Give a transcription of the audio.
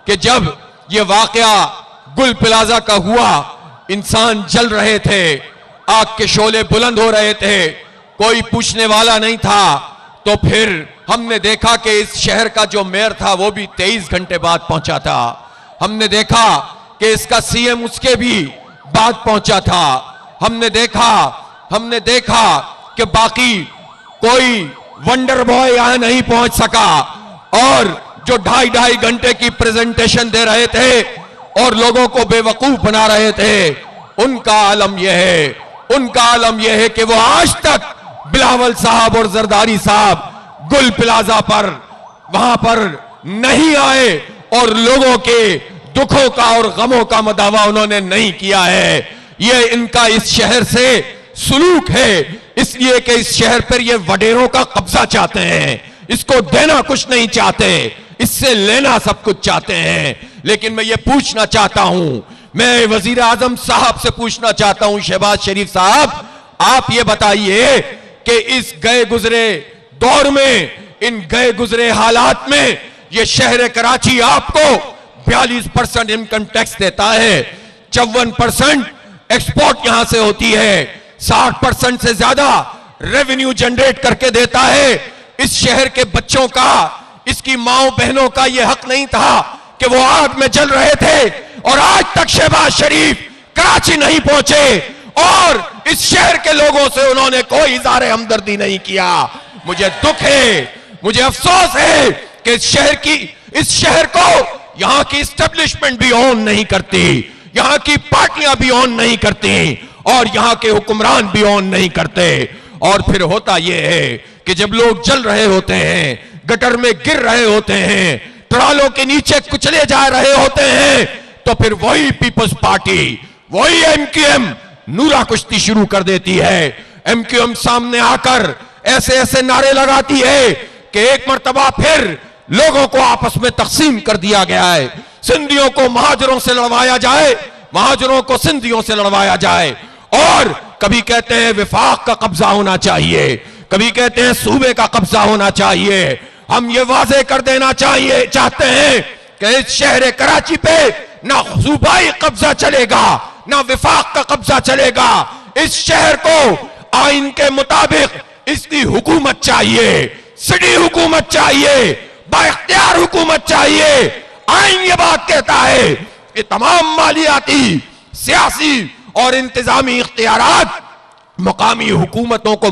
कि जब ये वाकया गुल प्लाजा का हुआ, इंसान जल रहे थे, आग के शोले बुलंद हो रहे थे, कोई पूछने वाला नहीं था। तो फिर हमने देखा कि इस शहर का जो मेयर था वो भी 23 घंटे बाद पहुंचा था। हमने देखा कि इसका सीएम उसके भी बाद पहुंचा था। हमने देखा कि बाकी कोई वंडर बॉय यहां नहीं पहुंच सका, और जो 2.5 घंटे की प्रेजेंटेशन दे रहे थे और लोगों को बेवकूफ बना रहे थे, उनका आलम यह है कि वो आज तक बिलावल साहब और जरदारी साहब गुल प्लाजा पर वहां पर नहीं आए और लोगों के दुखों का और गमों का मदावा उन्होंने नहीं किया है। ये इनका इस शहर से सुलूक है, इसलिए कि इस शहर पर ये वडेरों का कब्जा चाहते हैं। इसको देना कुछ नहीं चाहते, इससे लेना सब कुछ चाहते हैं। लेकिन मैं ये पूछना चाहता हूं, मैं वजीर आजम साहब से पूछना चाहता हूं, शहबाज शरीफ साहब, आप ये बताइए कि इस गए गुजरे दौर में, इन गए गुजरे हालात में, ये शहर कराची आपको 42% इनकम टैक्स देता है, 54% एक्सपोर्ट यहां से होती है, 60% से ज्यादा रेवेन्यू जनरेट करके देता है। इस शहर के बच्चों का, इसकी माओ बहनों का यह हक नहीं था कि वो आग में जल रहे थे, और आज तक शहबाज शरीफ कराची नहीं पहुंचे और इस शहर के लोगों से उन्होंने कोई इज़हार हमदर्दी नहीं किया। मुझे दुख है, मुझे अफसोस है कि इस शहर को यहां की एस्टेब्लिशमेंट भी ऑन नहीं करती, यहां की पार्टियां भी ऑन नहीं करती, और यहां के हुक्मरान भी ऑन नहीं करते। और फिर होता यह है कि जब लोग जल रहे होते हैं, गटर में गिर रहे होते हैं, ट्रालों के नीचे कुचले जा रहे होते हैं, तो फिर वही पीपल्स पार्टी, वही एमक्यूएम नूरा कुश्ती शुरू कर देती है। एमक्यूएम सामने आकर ऐसे ऐसे नारे लगाती है कि एक मर्तबा फिर लोगों को आपस में तकसीम कर दिया गया है। सिंधियों को महाजरों से लड़वाया जाए, महाजरों को सिंधियों से लड़वाया जाए, और कभी कहते हैं विफाक का कब्जा होना चाहिए, कभी कहते हैं सूबे का कब्जा होना चाहिए। हम ये वाजे कर देना चाहते हैं कि इस शहर कराची पे ना सूबाई कब्जा चलेगा, ना विफाक का कब्जा चलेगा। इस शहर को आइन के मुताबिक इसकी हुकूमत चाहिए, सिटी हुकूमत चाहिए, बाइख्तियार हुकूमत चाहिए। आइन ये बात कहता है कि तमाम मालियाती, सियासी और इंतजामी इख्तियारात मुकामी हुकूमतों को